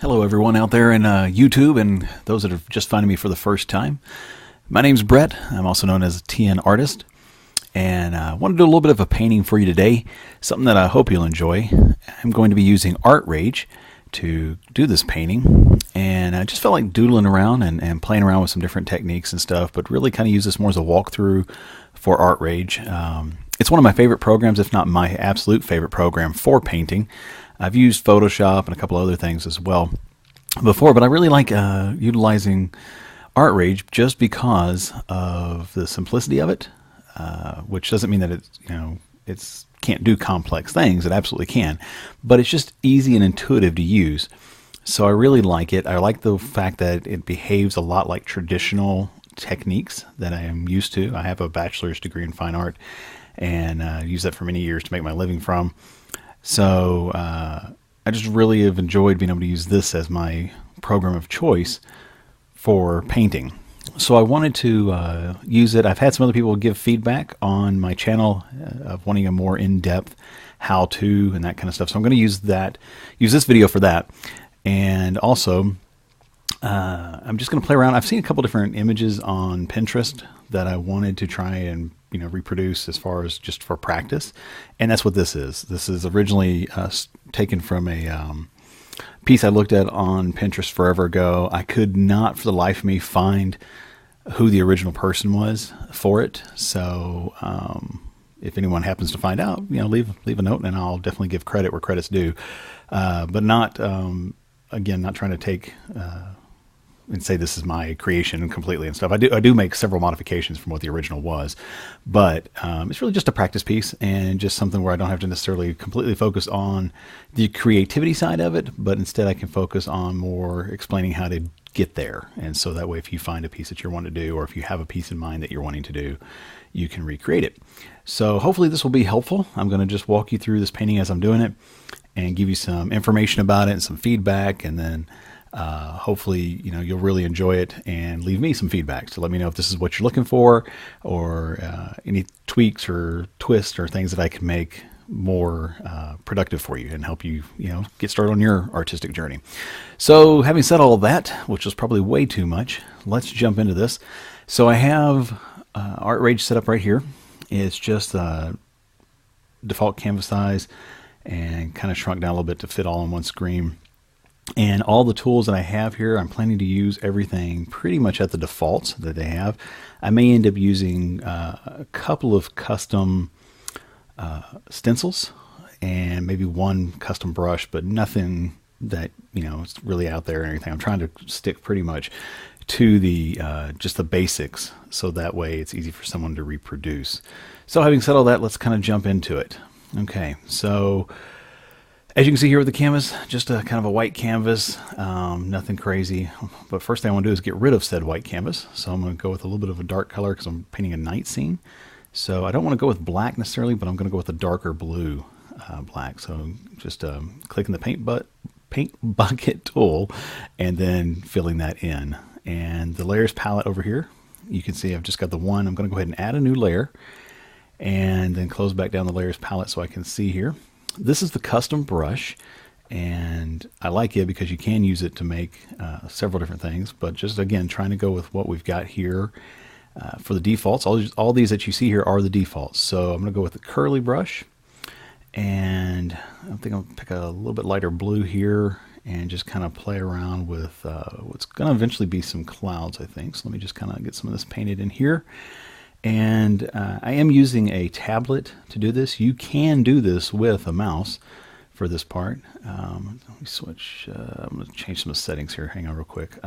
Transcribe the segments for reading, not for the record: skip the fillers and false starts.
Hello, everyone out there in YouTube and those that are just finding me for the first time. My name's Brett. I'm also known as a TN Artist, and I want to do a little bit of a painting for you today, something that I hope you'll enjoy. I'm going to be using ArtRage to do this painting, and I just felt like doodling around and playing around with some different techniques and stuff, but really kind of use this more as a walkthrough for ArtRage. It's one of my favorite programs, if not my absolute favorite program for painting. I've used Photoshop and a couple other things as well before, but I really like utilizing ArtRage just because of the simplicity of it, which doesn't mean that it's can't do complex things. It absolutely can, but it's just easy and intuitive to use. So I really like it. I like the fact that it behaves a lot like traditional techniques that I am used to. I have a bachelor's degree in fine art and used that for many years to make my living from. So I just really have enjoyed being able to use this as my program of choice for painting. So I wanted to use it. I've had some other people give feedback on my channel of wanting a more in-depth how-to and that kind of stuff. So I'm going to use this video for that. And also, I'm just going to play around. I've seen a couple different images on Pinterest that I wanted to try and reproduce as far as just for practice, and that's what this is. This is originally taken from a piece I looked at on Pinterest forever ago. I could not for the life of me find who the original person was for it. So if anyone happens to find out, leave a note, and I'll definitely give credit where credit's due. But not again, not trying to take and say this is my creation completely and stuff. I do make several modifications from what the original was, but it's really just a practice piece and just something where I don't have to necessarily completely focus on the creativity side of it, but instead I can focus on more explaining how to get there. And so that way, if you find a piece that you want to do, or if you have a piece in mind that you're wanting to do, you can recreate it. So hopefully this will be helpful. I'm going to just walk you through this painting as I'm doing it and give you some information about it and some feedback, and then hopefully you'll really enjoy it and leave me some feedback to let me know if this is what you're looking for, or any tweaks or twists or things that I can make more productive for you and help you get started on your artistic journey. So having said all of that, which was probably way too much, let's jump into this. So I have ArtRage set up right here. It's just default canvas size and kind of shrunk down a little bit to fit all on one screen. And all the tools that I have here, I'm planning to use everything pretty much at the defaults that they have. I may end up using a couple of custom stencils and maybe one custom brush, but nothing that it's really out there or anything. I'm trying to stick pretty much to the just the basics, so that way it's easy for someone to reproduce. So having said all that, let's kind of jump into it. Okay, so as you can see here with the canvas, just a kind of a white canvas, nothing crazy. But first thing I want to do is get rid of said white canvas. So I'm going to go with a little bit of a dark color because I'm painting a night scene. So I don't want to go with black necessarily, but I'm going to go with a darker blue black. So just clicking the paint bucket tool and then filling that in. And the layers palette over here, you can see I've just got the one. I'm going to go ahead and add a new layer and then close back down the layers palette so I can see here. This is the custom brush, and I like it because you can use it to make several different things, but just again trying to go with what we've got here for the defaults. All these that you see here are the defaults. So I'm going to go with the curly brush, and I think I'll pick a little bit lighter blue here and just kind of play around with what's going to eventually be some clouds, I think. So let me just kind of get some of this painted in here. And I am using a tablet to do this. You can do this with a mouse for this part. Let me switch. I'm going to change some of the settings here. Hang on real quick.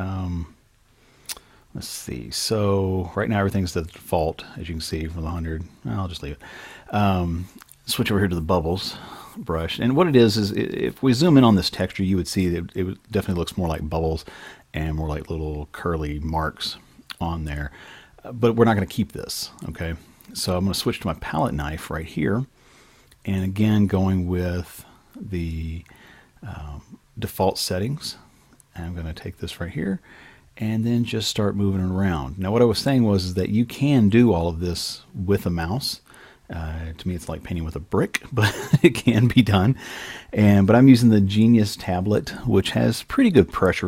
Let's see. So right now everything's the default, as you can see from the 100. I'll just leave it. Switch over here to the bubbles brush. And what it is if we zoom in on this texture, you would see that it definitely looks more like bubbles and more like little curly marks on there. But we're not going to keep this, okay? So I'm going to switch to my palette knife right here, and again going with the default settings. And I'm going to take this right here and then just start moving it around. Now what I was saying was that you can do all of this with a mouse, To me, it's like painting with a brick, but it can be done. But I'm using the Genius tablet, which has pretty good pressure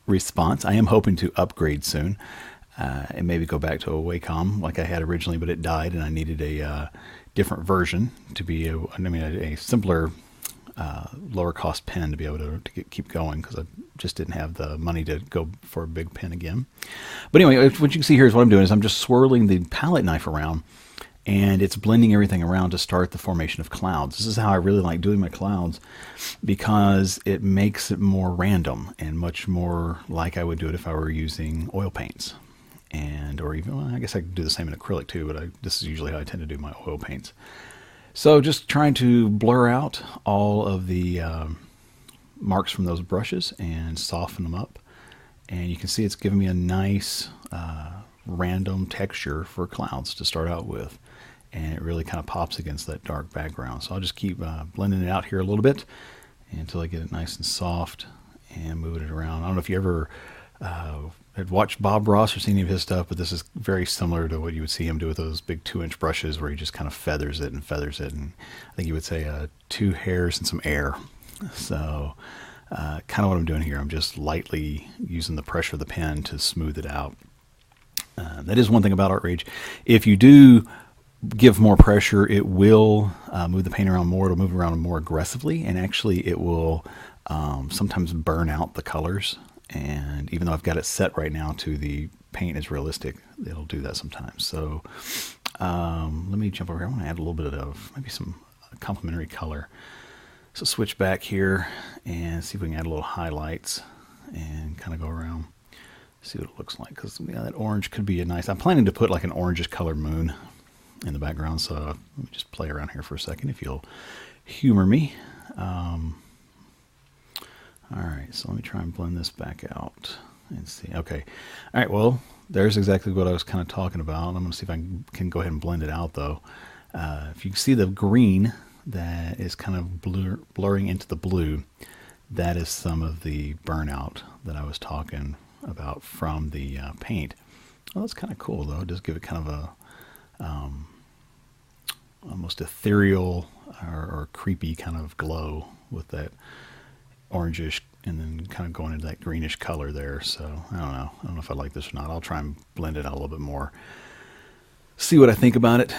response. I am hoping to upgrade soon and maybe go back to a Wacom like I had originally, but it died, and I needed a different version to be a simpler, lower cost pen to be able to keep going, because I just didn't have the money to go for a big pen again. But anyway, what you can see here is what I'm doing is I'm just swirling the palette knife around, and it's blending everything around to start the formation of clouds. This is how I really like doing my clouds, because it makes it more random and much more like I would do it if I were using oil paints. Or even, well, I guess I could do the same in acrylic too, but this is usually how I tend to do my oil paints. So just trying to blur out all of the marks from those brushes and soften them up. And you can see it's giving me a nice random texture for clouds to start out with. And it really kind of pops against that dark background. So I'll just keep blending it out here a little bit until I get it nice and soft and moving it around. I don't know if you ever had watched Bob Ross or seen any of his stuff, but this is very similar to what you would see him do with those big 2-inch brushes, where he just kind of feathers it. And I think you would say 2 hairs and some air. So kind of what I'm doing here, I'm just lightly using the pressure of the pen to smooth it out. That is one thing about ArtRage. If you do give more pressure, it will move the paint around more. It'll move around more aggressively, and actually it will sometimes burn out the colors. And even though I've got it set right now to the paint is realistic, it'll do that sometimes. So let me jump over here. I want to add a little bit of maybe some complementary color. So switch back here and see if we can add a little highlights and kind of go around, see what it looks like. Because that orange could be a nice, I'm planning to put like an orangish colored moon in the background. So let me just play around here for a second if you'll humor me. All right, so let me try and blend this back out and see. Okay, all right, well, there's exactly what I was kind of talking about. I'm going to see if I can go ahead and blend it out, though. If you can see the green that is kind of blurring into the blue, that is some of the burnout that I was talking about from the paint. Well, that's kind of cool, though. It does give it kind of a almost ethereal or creepy kind of glow with that orangish and then kind of going into that greenish color there. So I don't know if I like this or not. I'll try and blend it out a little bit more, see what I think about it,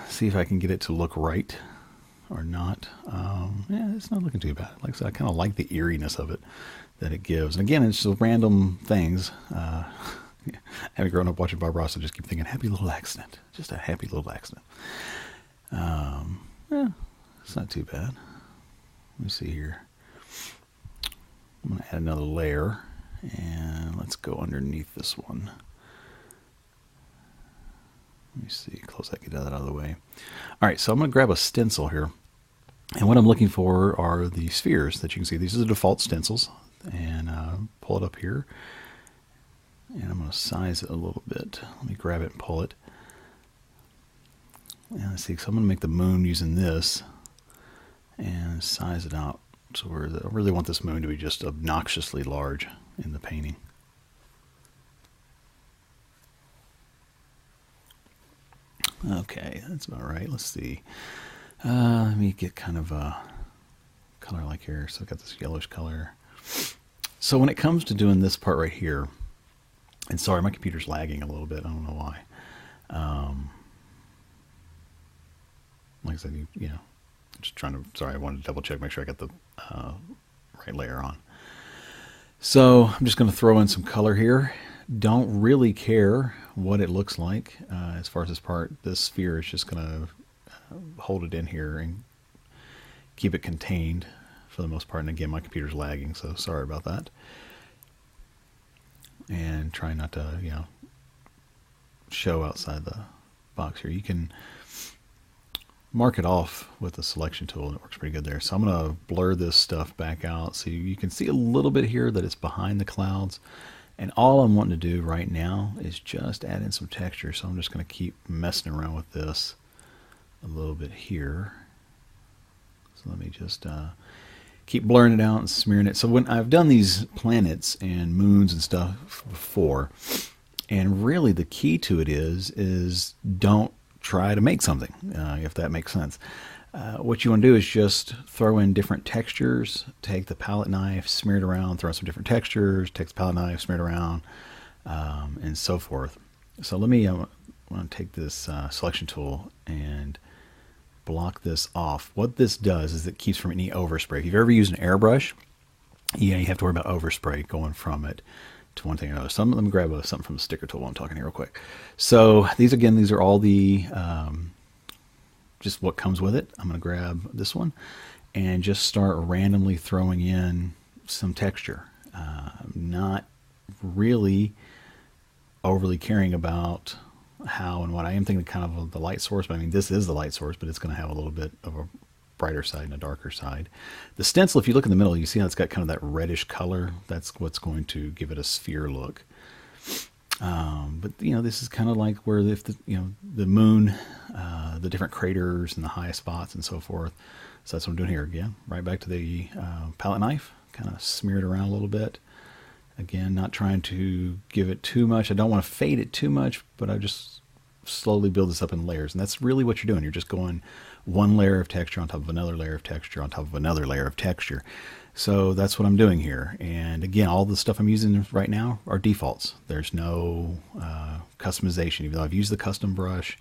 see if I can get it to look right or not. Yeah, it's not looking too bad. Like I said, I kind of like the eeriness of it that it gives. And again, it's just random things. Having grown up watching Bob Ross, I just keep thinking, happy little accident, just a happy little accident. Yeah, it's not too bad. Let me see here. I'm going to add another layer, and let's go underneath this one. Let me see, close that, get that out of the way. All right, so I'm going to grab a stencil here, and what I'm looking for are the spheres that you can see. These are the default stencils, and pull it up here, and I'm going to size it a little bit. Let me grab it and pull it. And let's see, so I'm going to make the moon using this and size it out. So I really want this moon to be just obnoxiously large in the painting. Okay, that's about right. Let's see. Let me get kind of a color like here. So I've got this yellowish color. So when it comes to doing this part right here, and sorry, my computer's lagging a little bit. I don't know why. Like I said, just trying to, sorry, I wanted to double check, make sure I got the right layer on. So I'm just going to throw in some color here. Don't really care what it looks like as far as this sphere is just going to hold it in here and keep it contained for the most part. And again, my computer's lagging, so sorry about that. And try not to, show outside the box here. You can mark it off with the selection tool, and it works pretty good there. So I'm going to blur this stuff back out so you can see a little bit here that it's behind the clouds. And all I'm wanting to do right now is just add in some texture. So I'm just going to keep messing around with this a little bit here. So let me just keep blurring it out and smearing it. So when I've done these planets and moons and stuff before, and really the key to it is don't try to make something, if that makes sense. What you want to do is just throw in different textures, take the palette knife, smear it around, throw in some different textures, take the palette knife, smear it around, and so forth. So let me, I want to take this selection tool and block this off. What this does is it keeps from any overspray. If you've ever used an airbrush, you have to worry about overspray going from it to one thing or another. So let me grab something from the sticker tool while I'm talking here real quick. So these are all the just what comes with it. I'm going to grab this one and just start randomly throwing in some texture. Not really overly caring about how and what. I am thinking kind of the light source, but I mean, this is the light source, but it's going to have a little bit of a brighter side and a darker side. The stencil, if you look in the middle, you see how it's got kind of that reddish color. That's what's going to give it a sphere look. But you know, this is kind of like where if the, you know, the moon, the different craters and the high spots and so forth. So that's what I'm doing here again. Right back to the palette knife, kind of smear it around a little bit. Again, not trying to give it too much. I don't want to fade it too much, but I just slowly build this up in layers. And that's really what you're doing. You're just going one layer of texture on top of another layer of texture on top of another layer of texture. So that's what I'm doing here. And again, all the stuff I'm using right now are defaults. There's no customization. Even though I've used the custom brush,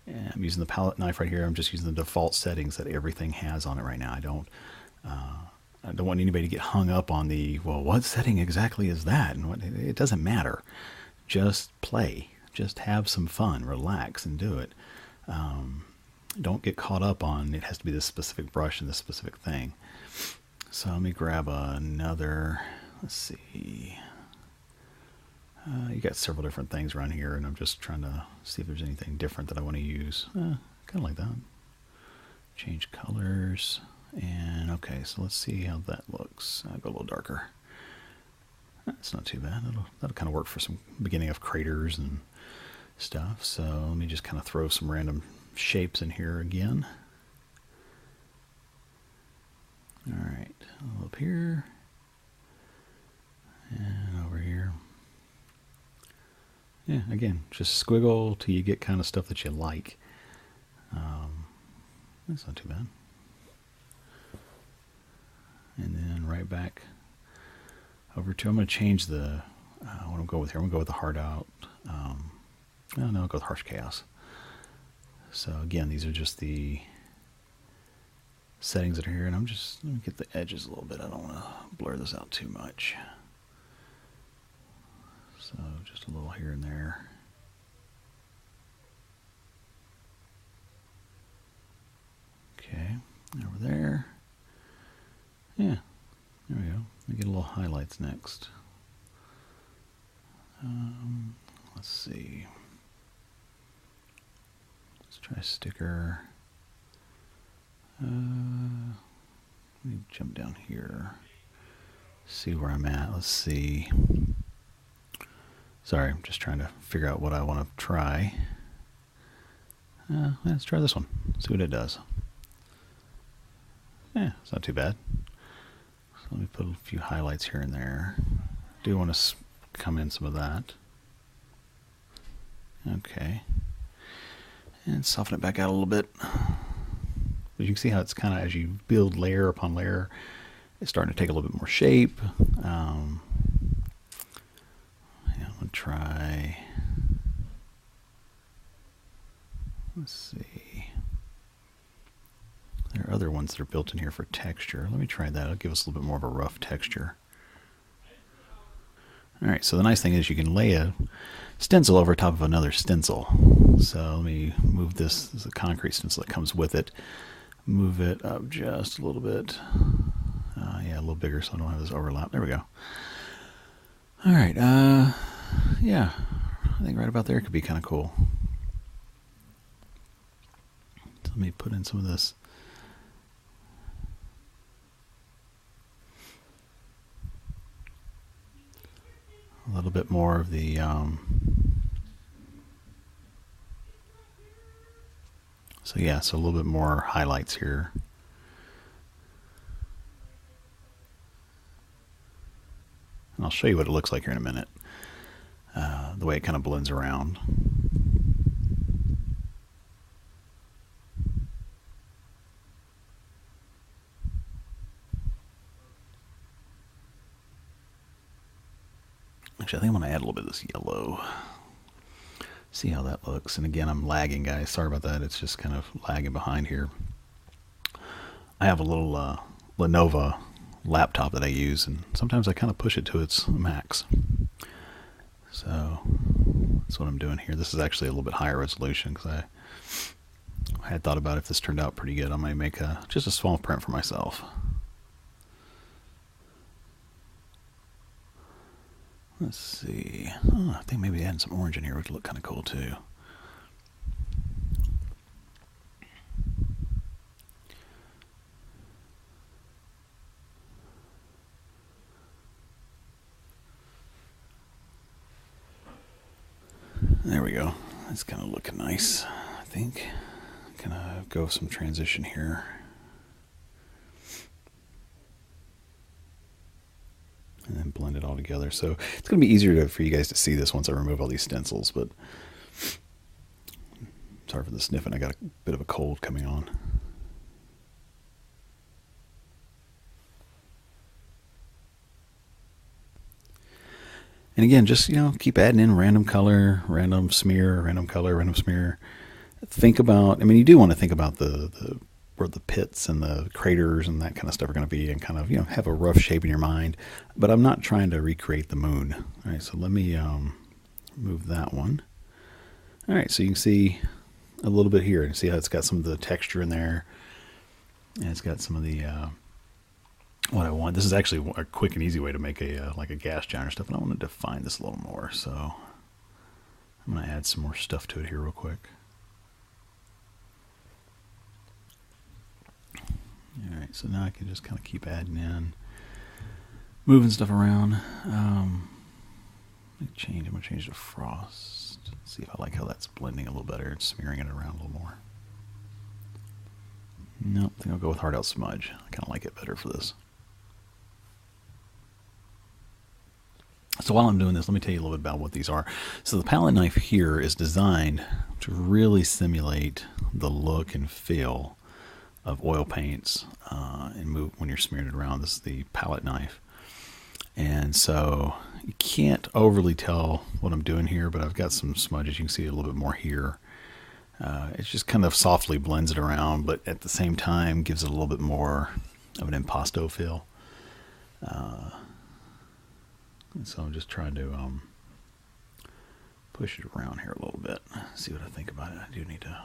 and I'm using the palette knife right here, I'm just using the default settings that everything has on it right now. I don't want anybody to get hung up on the, well, what setting exactly is that? And what, it doesn't matter. Just play. Just have some fun. Relax and do it. Don't get caught up on it has to be this specific brush and this specific thing. So let me grab another, let's see. You got several different things around here, and I'm just trying to see if there's anything different that I want to use. Kind of like that. Change colors. And okay, so let's see how that looks. I'll go a little darker. That's not too bad. That'll kind of work for some beginning of craters and stuff. So let me just kind of throw some random shapes in here again. All right, up here and over here. Yeah, again, just squiggle till you get kind of stuff that you like. That's not too bad. And then right back over to, I'm going to change the, what I'm going to go with here. I'm going to go with the hard out. No, I'll go with harsh chaos. So again, these are just the settings that are here, and I'm just, let me get the edges a little bit. I don't want to blur this out too much. So just a little here and there. Okay, over there. Yeah, there we go. Let me get a little highlights next. Let's see. Let's try a sticker. Let me jump down here. See where I'm at. Let's see. Sorry, I'm just trying to figure out what I want to try. Let's try this one. See what it does. Yeah, it's not too bad. So let me put a few highlights here and there. Do want to come in some of that. Okay. And soften it back out a little bit. But you can see how it's kind of, as you build layer upon layer, it's starting to take a little bit more shape. Yeah, I'm going to try, let's see. There are other ones that are built in here for texture. Let me try that. It'll give us a little bit more of a rough texture. All right, so the nice thing is you can lay a stencil over top of another stencil. So let me move this. This is a concrete stencil that comes with it. Move it up just a little bit. Yeah, a little bigger so I don't have this overlap. There we go. All right, yeah, I think right about there could be kind of cool. So let me put in some of this. A little bit more of the so yeah, so a little bit more highlights here. And I'll show you what it looks like here in a minute. The way it kind of blends around. Actually, I think I'm going to add a little bit of this yellow. See how that looks. And again, I'm lagging, guys. Sorry about that. It's just kind of lagging behind here. I have a little Lenovo laptop that I use, and sometimes I kind of push it to its max. So that's what I'm doing here. This is actually a little bit higher resolution because I had thought about if this turned out pretty good, I might make just a small print for myself. Let's see. Oh, I think maybe adding some orange in here would look kind of cool too. There we go. That's kind of looking nice, I think. Kind of go with some transition here. And then blend it all together. So it's going to be easier for you guys to see this once I remove all these stencils, but sorry for the sniffing. I got a bit of a cold coming on. And again, just, keep adding in random color, random smear, random color, random smear. Think about, you do want to think about where the pits and the craters and that kind of stuff are going to be, and kind of, have a rough shape in your mind. But I'm not trying to recreate the moon. All right, so let me move that one. All right, so you can see a little bit here. And see how it's got some of the texture in there. And it's got some of the... what I want. This is actually a quick and easy way to make like a gas giant or stuff, and I want to define this a little more. So I'm going to add some more stuff to it here real quick. All right, so now I can just kind of keep adding in, moving stuff around. I'm going to change to frost. See if I like how that's blending a little better and smearing it around a little more. Nope, I think I'll go with hard out smudge. I kind of like it better for this. So while I'm doing this, let me tell you a little bit about what these are. So the palette knife here is designed to really simulate the look and feel of oil paints and move when you're smearing it around. This is the palette knife. And so you can't overly tell what I'm doing here, but I've got some smudges. You can see a little bit more here. It just kind of softly blends it around, but at the same time gives it a little bit more of an impasto feel. And so I'm just trying to push it around here a little bit, see what I think about it. I do need to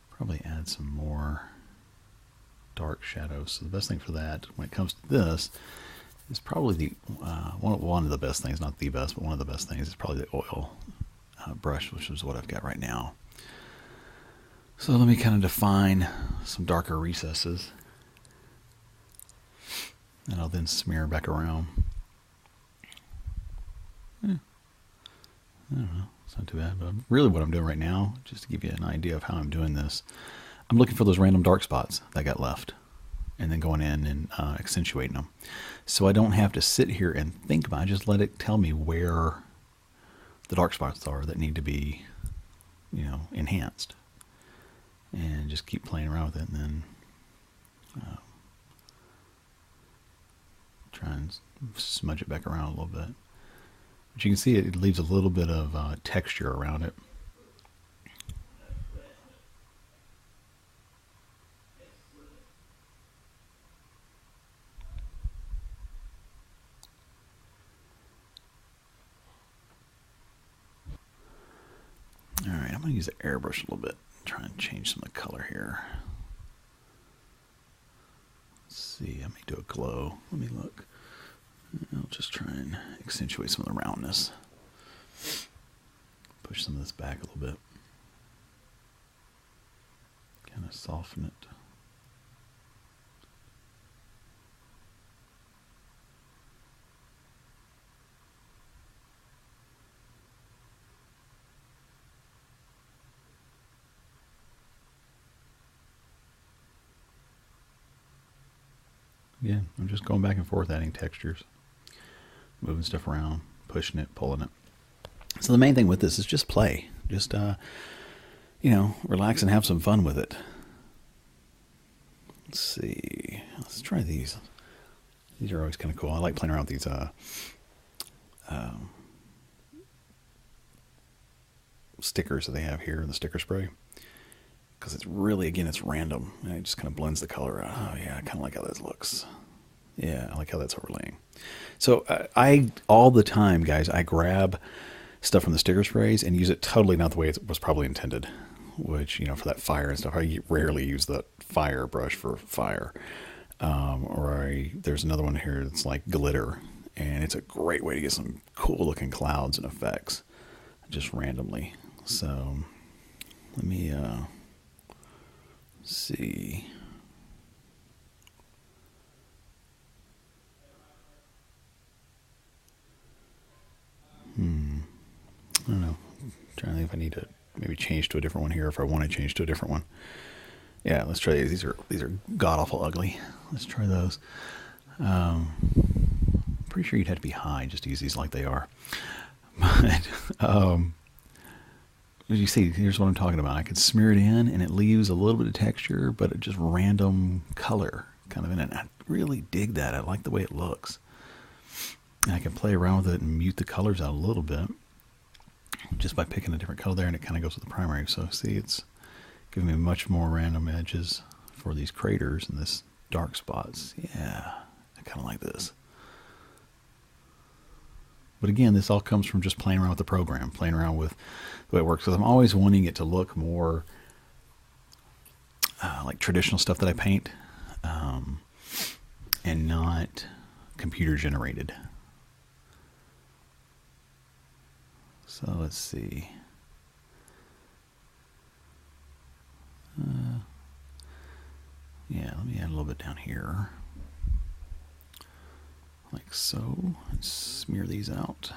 probably add some more dark shadows. So the best thing for that, when it comes to this, is probably the one of the best things, not the best, but one of the best things is probably the oil brush, which is what I've got right now. So let me kind of define some darker recesses, and I'll then smear back around. I don't know, it's not too bad, but really what I'm doing right now, just to give you an idea of how I'm doing this, I'm looking for those random dark spots that got left, and then going in and accentuating them. So I don't have to sit here and think about it, just let it tell me where the dark spots are that need to be, enhanced. And just keep playing around with it, and then try and smudge it back around a little bit. But you can see it leaves a little bit of texture around it. All right, I'm going to use the airbrush a little bit. Try and change some of the color here. Let's see, I may do a glow. Let me look. I'll just try and accentuate some of the roundness. Push some of this back a little bit. Kind of soften it. Again, I'm just going back and forth adding textures, moving stuff around, pushing it, pulling it. So the main thing with this is just play. Just, relax and have some fun with it. Let's see. Let's try these. These are always kind of cool. I like playing around with these stickers that they have here in the sticker spray. Because it's really, again, it's random. And it just kind of blends the color out. Oh, yeah, I kind of like how this looks. Yeah, I like how that's overlaying. So I all the time, guys, I grab stuff from the sticker sprays and use it totally not the way it was probably intended. Which, you know, for that fire and stuff, I rarely use the fire brush for fire. There's another one here that's like glitter. And it's a great way to get some cool looking clouds and effects. Just randomly. So let me see. I don't know. I'm trying to think if I need to maybe change to a different one here, if I want to change to a different one. Yeah, let's try these. These are god awful ugly. Let's try those. Pretty sure you'd have to be high just to use these like they are. But as you see, here's what I'm talking about. I could smear it in, and it leaves a little bit of texture, but it just random color kind of in it. I really dig that. I like the way it looks. And I can play around with it and mute the colors out a little bit just by picking a different color there, and it kind of goes with the primary. So see, it's giving me much more random edges for these craters and this dark spots. Yeah, I kind of like this. But again, this all comes from just playing around with the program, playing around with the way it works. Because I'm always wanting it to look more like traditional stuff that I paint, and not computer generated. So let's see. Yeah, let me add a little bit down here. Like so. And smear these out.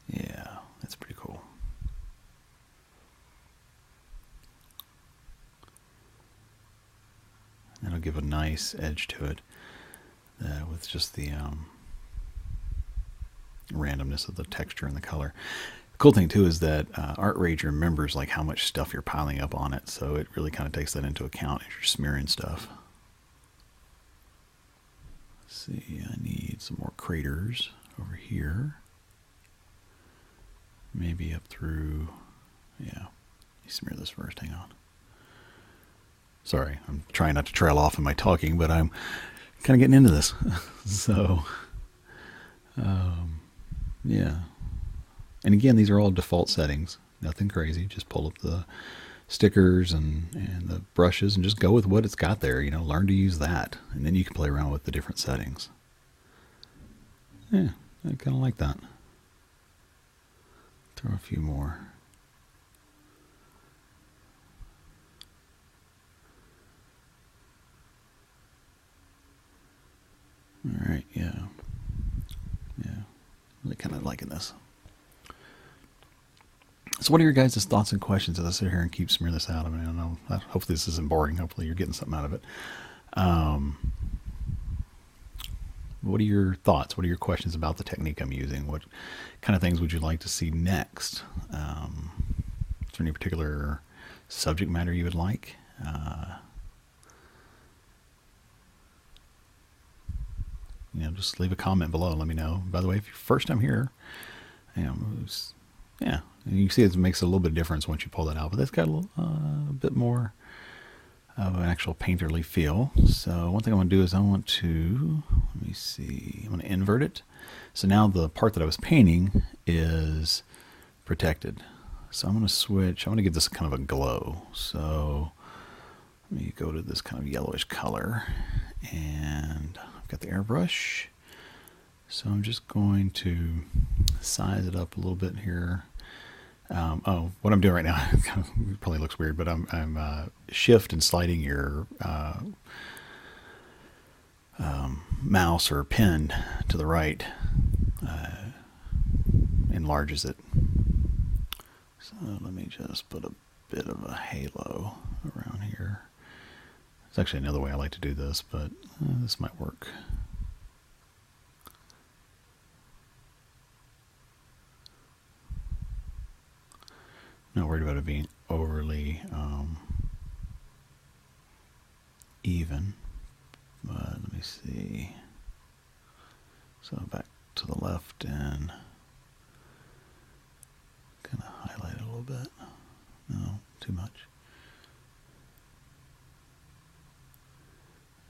Yeah, that's pretty cool. That'll give a nice edge to it with just the randomness of the texture and the color. The cool thing too is that ArtRage remembers like how much stuff you're piling up on it, so it really kind of takes that into account as you're smearing stuff. Let's see, I need some more craters over here. Maybe up through, yeah. Let me smear this first, hang on. Sorry, I'm trying not to trail off in my talking, but I'm kind of getting into this. So, yeah. And again, these are all default settings. Nothing crazy. Just pull up the stickers and the brushes and just go with what it's got there. You know, learn to use that. And then you can play around with the different settings. Yeah, I kind of like that. Throw a few more. All right, yeah. Yeah, really kind of liking this. So what are your guys' thoughts and questions as I sit here and keep smearing this out? I mean, I don't know. Hopefully this isn't boring. Hopefully you're getting something out of it. What are your thoughts? What are your questions about the technique I'm using? What kind of things would you like to see next? Is there any particular subject matter you would like? You know, just leave a comment below. Let me know. By the way, if you're first time here, you know, yeah, and you can see it makes a little bit of difference once you pull that out. But that's got a bit more of an actual painterly feel. So one thing I want to do is I want to, let me see, I'm going to invert it. So now the part that I was painting is protected. So I'm going to switch. I want to give this kind of a glow. So let me go to this kind of yellowish color, and I've got the airbrush. So I'm just going to size it up a little bit here. Oh, what I'm doing right now it probably looks weird, but I'm shift and sliding your mouse or pen to the right enlarges it. So let me just put a bit of a halo around here. There's actually another way I like to do this, but this might work. Not worried about it being overly even. But let me see. So back to the left and kind of highlight it a little bit. No, too much.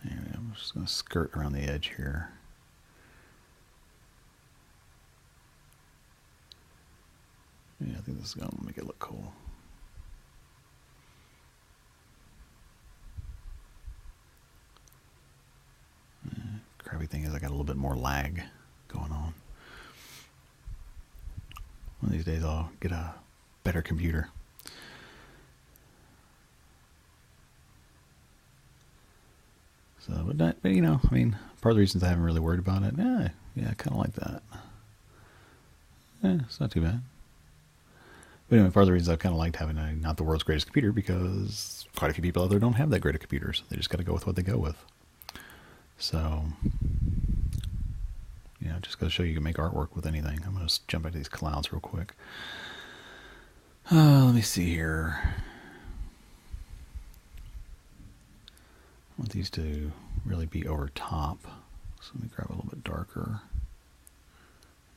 Anyway, I'm just going to skirt around the edge here. Yeah, I think this is going to make it look cool. Crappy thing is I got a little bit more lag going on. One of these days I'll get a better computer. So, but you know, I mean, part of the reasons I haven't really worried about it, yeah, I kind of like that. Yeah, it's not too bad. But anyway, part of the reasons I've kind of liked having not the world's greatest computer, because quite a few people out there don't have that great of computers. They just got to go with what they go with. So, you know, just got to show you can make artwork with anything. I'm going to jump back to these clouds real quick. Let me see here. I want these to really be over top. So let me grab a little bit darker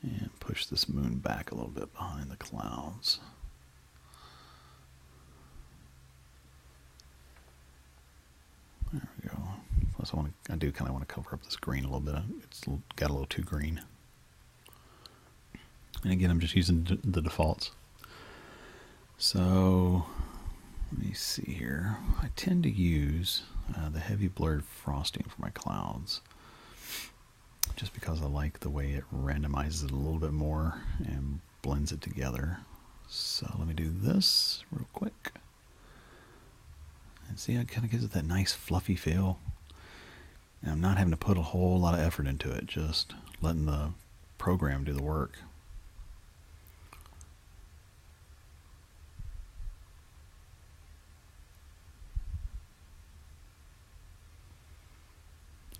and push this moon back a little bit behind the clouds. There we go. Plus I do kind of want to cover up this green a little bit. It's got a little too green. And again, I'm just using the defaults. So let me see here. I tend to use the heavy blurred frosting for my clouds, just because I like the way it randomizes it a little bit more and blends it together. So let me do this real quick. And see, it kind of gives it that nice fluffy feel. And I'm not having to put a whole lot of effort into it, just letting the program do the work.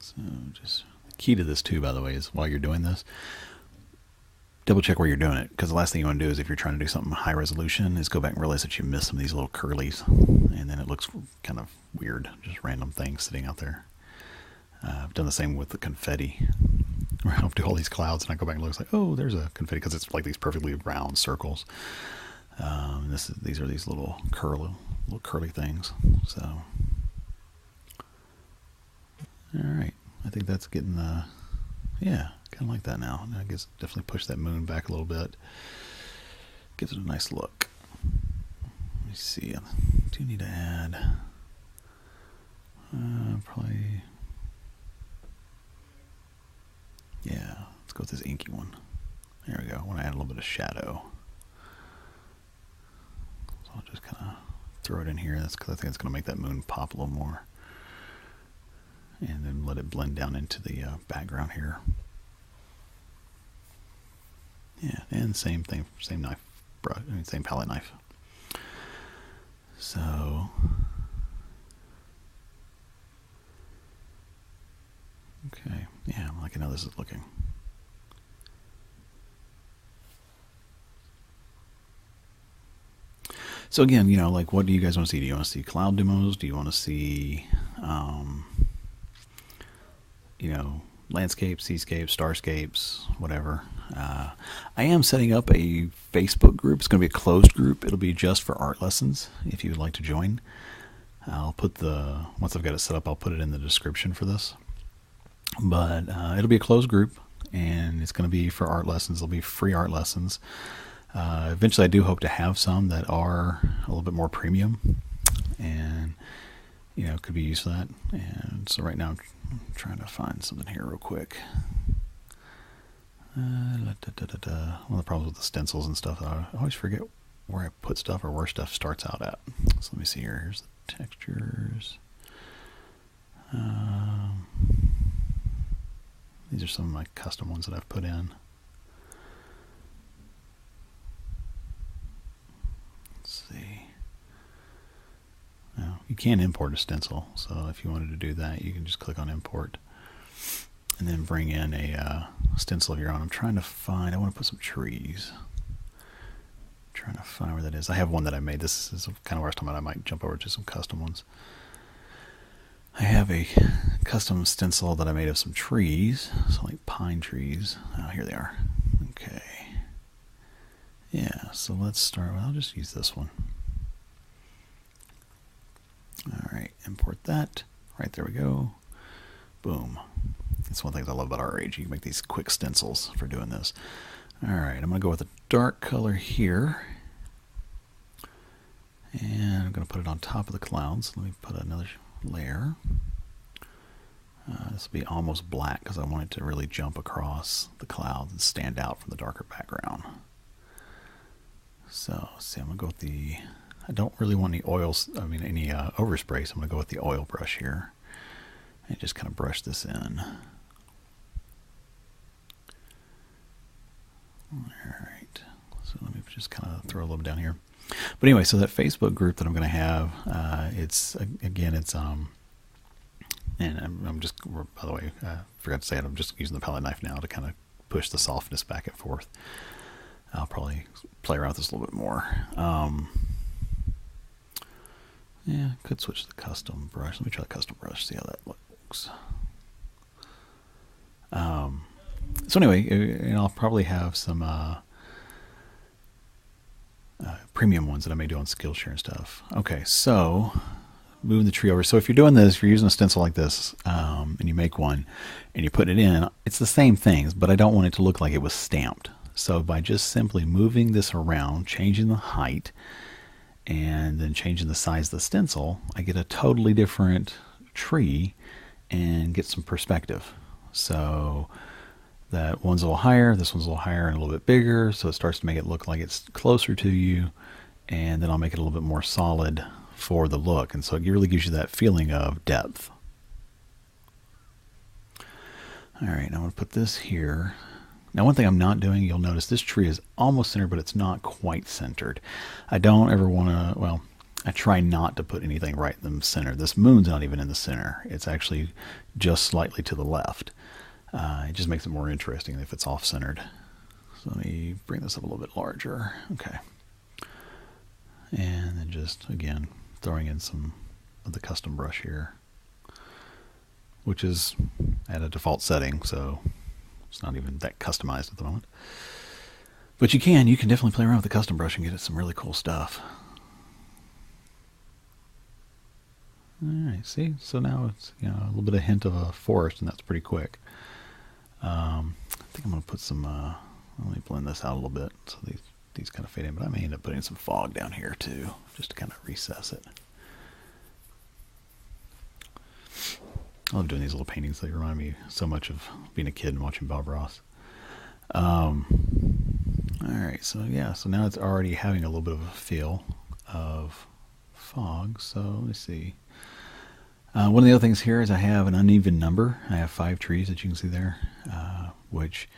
So just the key to this too, by the way, is while you're doing this, double check where you're doing it, because the last thing you want to do is, if you're trying to do something high resolution, is go back and realize that you missed some of these little curlies, and then it looks kind of weird, just random things sitting out there. I've done the same with the confetti, where I'll do all these clouds and I go back and look, it's like, oh, there's a confetti, because it's like these perfectly round circles. These are these little curly things. So, all right, I think that's getting the, yeah, kind of like that now. I guess definitely push that moon back a little bit. Gives it a nice look. Let me see. I do need to add probably, yeah, let's go with this inky one. There we go. I want to add a little bit of shadow. So I'll just kind of throw it in here. That's because I think it's going to make that moon pop a little more. And then let it blend down into the background here. Yeah, and same thing, same knife, same palette knife. So, okay, yeah, I'm liking how this is looking. So again, you know, like, what do you guys want to see? Do you want to see cloud demos? Do you want to see, you know, landscapes, seascapes, starscapes, whatever? I am setting up a Facebook group. It's going to be a closed group. It'll be just for art lessons if you would like to join. I'll put once I've got it set up, I'll put it in the description for this. But it'll be a closed group, and it's going to be for art lessons. It'll be free art lessons. Eventually, I do hope to have some that are a little bit more premium, and you know, could be used for that. And so right now, I'm trying to find something here real quick. One of the problems with the stencils and stuff, I always forget where I put stuff or where stuff starts out at. So let me see here. Here's the textures. These are some of my custom ones that I've put in. Let's see. Now, you can import a stencil, so if you wanted to do that, you can just click on import and then bring in a stencil of your own. I'm trying to find, I want to put some trees. I'm trying to find where that is. I have one that I made. This is kind of where I was talking about. I might jump over to some custom ones. I have a custom stencil that I made of some trees, so like pine trees. Oh, here they are. Okay. Yeah, so let's start. Well, I'll just use this one. All right, import that. Right, there we go. Boom. That's one thing I love about ArtRage. You can make these quick stencils for doing this. All right, I'm going to go with a dark color here. And I'm going to put it on top of the clouds. Let me put another layer. This will be almost black because I want it to really jump across the clouds and stand out from the darker background. So, see, I'm going to go with the... I don't really want any oils, any overspray, so I'm going to go with the oil brush here. And just kind of brush this in. Alright, so let me just kind of throw a little bit down here. But anyway, so that Facebook group that I'm going to have, and I'm just, by the way, I forgot to say it, I'm just using the palette knife now to kind of push the softness back and forth. I'll probably play around with this a little bit more. Yeah, could switch to the custom brush. Let me try the custom brush, see how that looks. So anyway, and I'll probably have some premium ones that I may do on Skillshare and stuff. Okay, so moving the tree over. So if you're doing this, if you're using a stencil like this, and you make one and you put it in, it's the same things, but I don't want it to look like it was stamped. So by just simply moving this around, changing the height, and then changing the size of the stencil, I get a totally different tree and get some perspective. So that one's a little higher, this one's a little higher and a little bit bigger, so it starts to make it look like it's closer to you, and then I'll make it a little bit more solid for the look, and so it really gives you that feeling of depth. Alright, now I'm going to put this here. Now one thing I'm not doing, you'll notice this tree is almost centered, but it's not quite centered. I don't ever want to, well, I try not to put anything right in the center. This moon's not even in the center. It's actually just slightly to the left. It just makes it more interesting if it's off-centered. So let me bring this up a little bit larger. Okay. And then just, again, throwing in some of the custom brush here, which is at a default setting, so it's not even that customized at the moment. But you can definitely play around with the custom brush and get some really cool stuff. Alright, see? So now it's, you know, a little bit of hint of a forest, and that's pretty quick. I think I'm going to put some, let me blend this out a little bit so these kind of fade in, but I may end up putting some fog down here too, just to kind of recess it. I love doing these little paintings. They remind me so much of being a kid and watching Bob Ross. Alright, so yeah, so now it's already having a little bit of a feel of fog, so let me see. One of the other things here is I have an uneven number. I have 5 trees that you can see there, which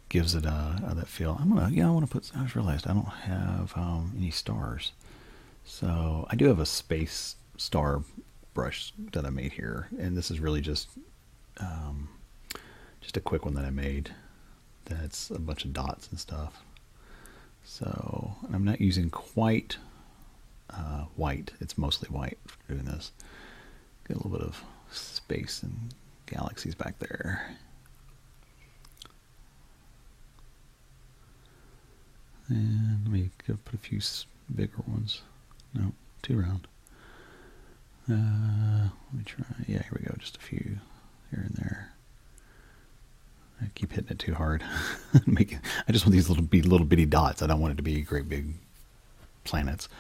gives it that feel. I want to put, I just realized I don't have any stars. So I do have a space star brush that I made here, and this is really just a quick one that I made. That's a bunch of dots and stuff. So I'm not using quite white. It's mostly white for doing this. Get a little bit of space and galaxies back there. And let me put a few bigger ones. No, too round. Let me try. Yeah, here we go. Just a few here and there. I keep hitting it too hard. I just want these little bitty dots. I don't want it to be great big planets.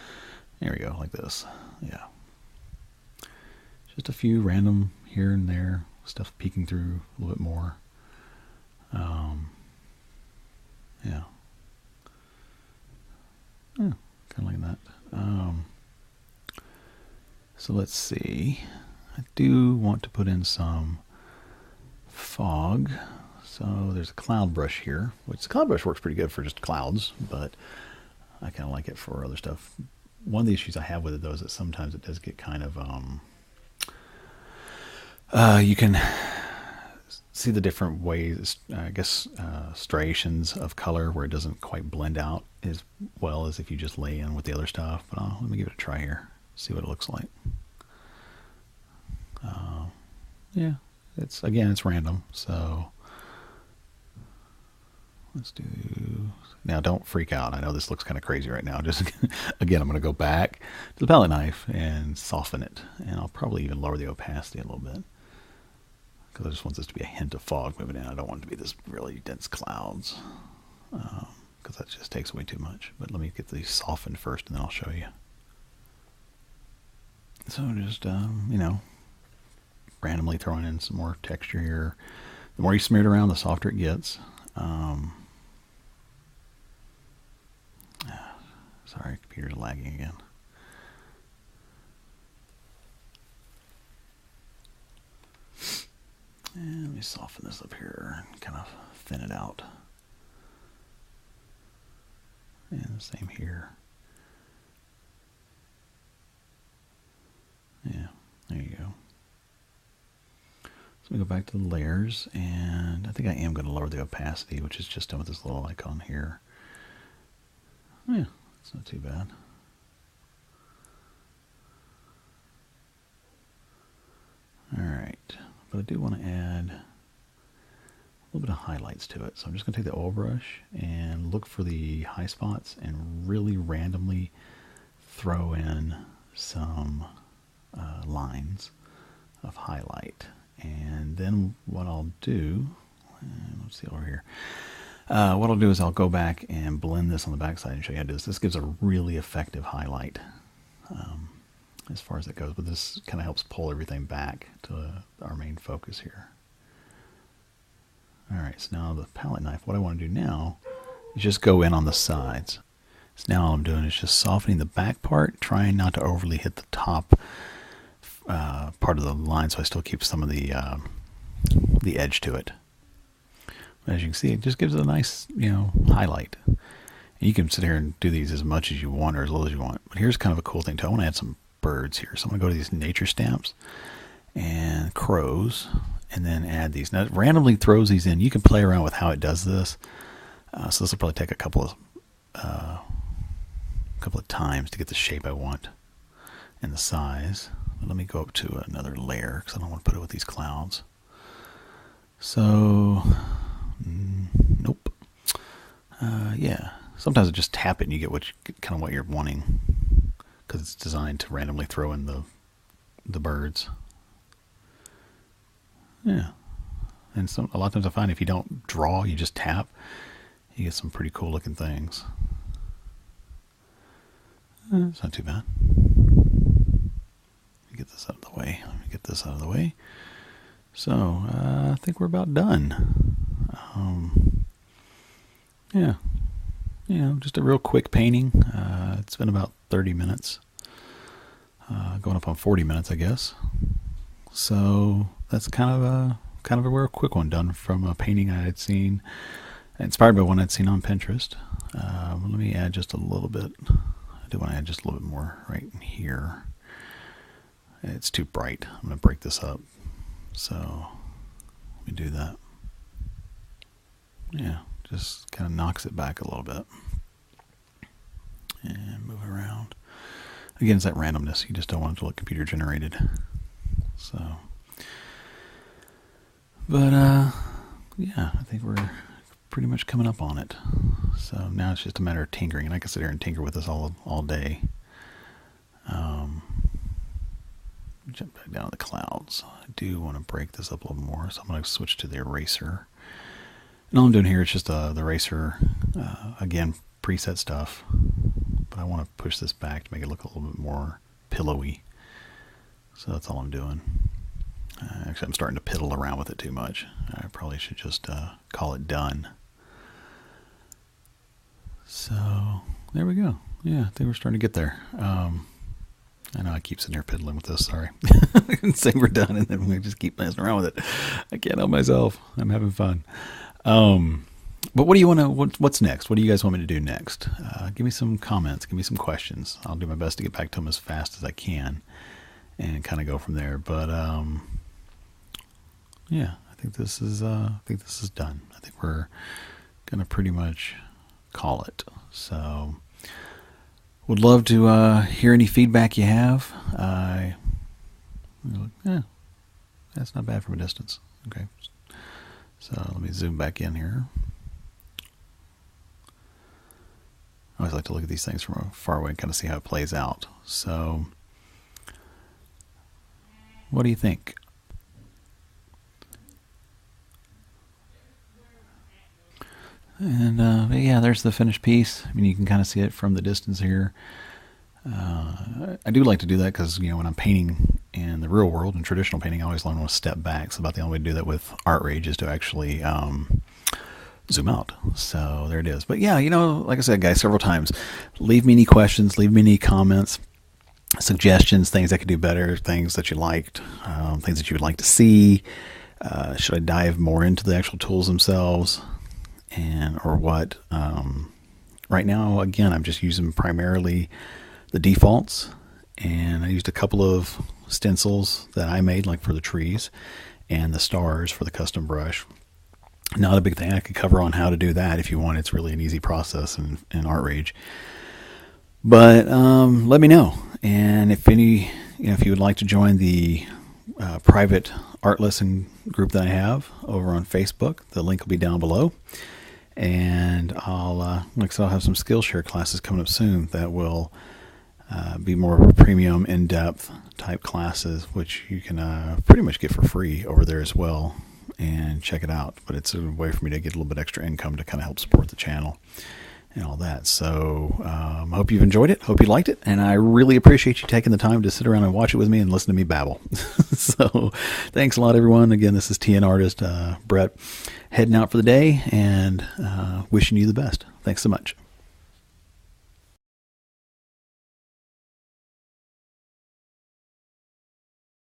There we go, like this. Yeah. Just a few random here and there, stuff peeking through a little bit more. Yeah. Kind of like that. So let's see. I do want to put in some fog. So there's a cloud brush here, which the cloud brush works pretty good for just clouds, but I kind of like it for other stuff. One of the issues I have with it, though, is that sometimes it does get kind of, you can see the different ways, I guess, striations of color where it doesn't quite blend out as well as if you just lay in with the other stuff. But let me give it a try here, see what it looks like. Yeah, it's random. So let's do, now don't freak out. I know this looks kind of crazy right now. Just again, I'm going to go back to the palette knife and soften it. And I'll probably even lower the opacity a little bit, because I just want this to be a hint of fog moving in. I don't want it to be this really dense clouds, because that just takes away too much. But let me get these softened first, and then I'll show you. So just, you know, randomly throwing in some more texture here. The more you smear it around, the softer it gets. Sorry, computer's lagging again. And let me soften this up here and kind of thin it out. And the same here. Yeah, there you go. So we go back to the layers, and I think I am going to lower the opacity, which is just done with this little icon here. Yeah, it's not too bad. Alright, but I do want to add a little bit of highlights to it. So I'm just going to take the oil brush and look for the high spots and really randomly throw in some lines of highlight. And then what I'll do, let's see over here. What I'll do is I'll go back and blend this on the back side and show you how to do this. This gives a really effective highlight as far as it goes, but this kind of helps pull everything back to our main focus here. Alright, so now the palette knife, what I want to do now is just go in on the sides. So now all I'm doing is just softening the back part, trying not to overly hit the top part of the line, so I still keep some of the edge to it. As you can see, it just gives it a nice, you know, highlight. And you can sit here and do these as much as you want or as little as you want. But here's kind of a cool thing too. I want to add some birds here, so I'm going to go to these nature stamps and crows, and then add these. Now it randomly throws these in. You can play around with how it does this. So this will probably take a couple of times to get the shape I want and the size. But let me go up to another layer because I don't want to put it with these clouds. So, nope. Yeah, sometimes I just tap it and you get kind of what you're wanting, because it's designed to randomly throw in the birds. Yeah, and a lot of times I find if you don't draw, you just tap, you get some pretty cool looking things. It's not too bad. Let me get this out of the way. So I think we're about done. Yeah, you know, just a real quick painting. It's been about 30 minutes, going up on 40 minutes, I guess. So that's kind of a real quick one, done from a painting I had seen, inspired by one I'd seen on Pinterest. Let me add just a little bit. I do want to add just a little bit more right in here. It's too bright. I'm going to break this up. So let me do that. Yeah, just kind of knocks it back a little bit. And move it around. Again, it's that randomness. You just don't want it to look computer generated. So, but yeah, I think we're pretty much coming up on it. So now it's just a matter of tinkering, and I can sit here and tinker with this all day. Jump back down to the clouds. I do want to break this up a little more, so I'm going to switch to the eraser. And all I'm doing here is just the eraser, again, preset stuff, but I want to push this back to make it look a little bit more pillowy. So that's all I'm doing. Actually, I'm starting to piddle around with it too much. I probably should just call it done. So there we go. Yeah, I think we're starting to get there. I know I keep sitting here piddling with this, sorry. I can say we're done and then we just keep messing around with it. I can't help myself. I'm having fun. But what do you want to, what's next? What do you guys want me to do next? Give me some comments, give me some questions. I'll do my best to get back to them as fast as I can and kind of go from there. But yeah, I think this is done. I think we're going to pretty much call it. So would love to hear any feedback you have. Yeah, That's not bad from a distance. Okay. So let me zoom back in here. I always like to look at these things from far away and kind of see how it plays out. So what do you think? And yeah, there's the finished piece. I mean, you can kind of see it from the distance here. I do like to do that because, when I'm painting in the real world, in traditional painting, I always want to step back. So about the only way to do that with ArtRage is to actually zoom out. So there it is. But yeah, like I said, guys, several times, leave me any questions, leave me any comments, suggestions, things I could do better, things that you liked, things that you would like to see. Should I dive more into the actual tools themselves or what? Right now, again, I'm just using primarily the defaults, and I used a couple of stencils that I made, like for the trees and the stars for the custom brush. Not a big thing. I could cover on how to do that if you want. It's really an easy process in ArtRage. But let me know, and if if you would like to join the private art lesson group that I have over on Facebook, the link will be down below. And I'll like I said, I'll have some Skillshare classes coming up soon that will be more of a premium, in-depth type classes, which you can pretty much get for free over there as well, and check it out. But it's a way for me to get a little bit extra income to kind of help support the channel and all that. So I hope you've enjoyed it. Hope you liked it. And I really appreciate you taking the time to sit around and watch it with me and listen to me babble. So thanks a lot, everyone. Again, this is TN Artist, Brett, heading out for the day and wishing you the best. Thanks so much.